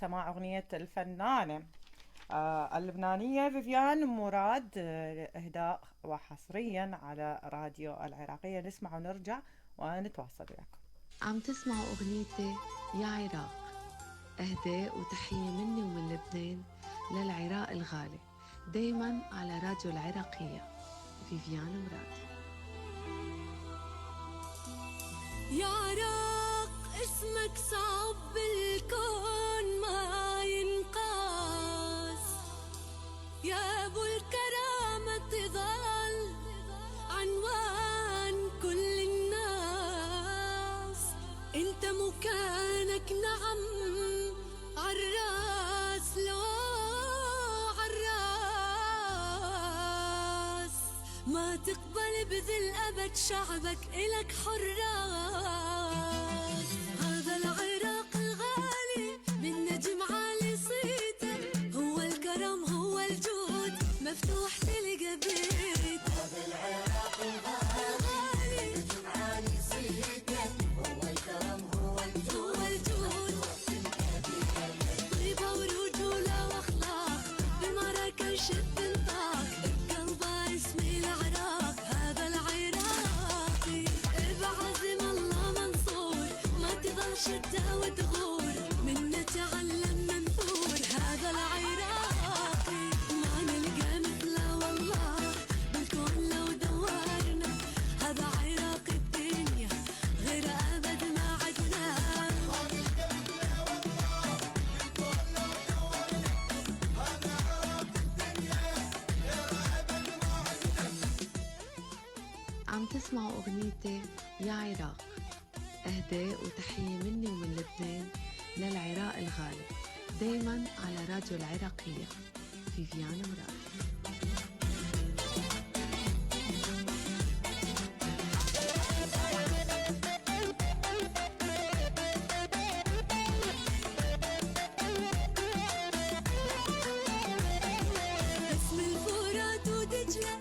سماع أغنية الفنانة اللبنانية فيفيان مراد، إهداء وحصريا على راديو العراقية. نسمع ونرجع ونتواصل وياكم. عم تسمعوا أغنيتي يا عراق، إهداء وتحية مني ومن لبنان للعراق الغالي، دايما على راديو العراقية. فيفيان مراد. يا عراق اسمك صعب بالكون ما ينقاس، يا أبو الكرامة تظل عنوان كل الناس. انت مكانك نعم عالراس، لو عالراس ما تقبل بذل أبد شعبك إلك حراس. هذا العراق الغالي من نجم عالي صيته، هو الكرم هو الجود مفتوح تلقى بيت. هذا العراق الغالي من نجم عالي صيته، هو الكرم هو الجود طيبة ورجولة واخلاق بمراكش التنطاق، قلبه اسمي العراق. هذا العراقي بعزم الله منصور، ما تظل شدة وتغور، منه تعلم منثور. هذا العراقي ما نلقى مثله والله بالكون لو دورنا. هذا عراق الدنيا غير أبد ما عدنا. عم تسمعوا أغنيتي يا عراق، إهداء وتحية مني ومن لبنان للعراق الغالي، دايما على راديو العراقية. فيفيان مراد. اسم الفرات ودجلة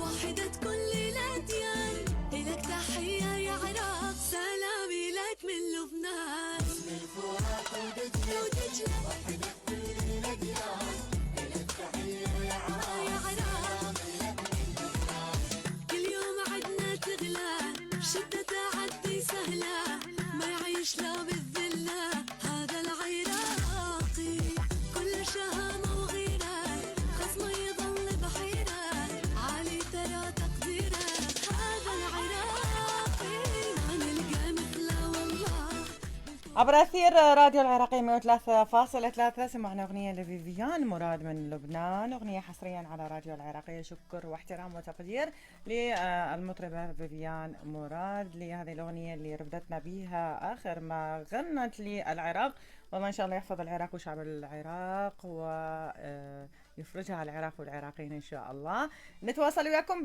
واحدة كل الأديان، إلك تحية يا عراق سلامي لك من لبنان. اسم الفرات ودجلة واحدة كل الأديان، إلك تحية يا عراق. كل يوم عدنا تغلى شدة تعدي سهلة، ما يعيش لا بالذلة. هذا العراقي كل شهامة وغيرة، خصمه يضل بحيرة عالي ترى تقديره. هذا العراقي ما نلقى مثله والله. عبر أثير راديو العراقية 103.3 سمعنا أغنية لفيفيان مراد من لبنان، أغنية حصريا على راديو العراقية. شكر واحترام وتقدير للمطربة فيفيان مراد لهذه الأغنية اللي رفدتنا بها آخر ما غنت للعراق. والله إن شاء الله يحفظ العراق وشعب العراق ويفرجها على العراق والعراقيين إن شاء الله. نتواصل وياكم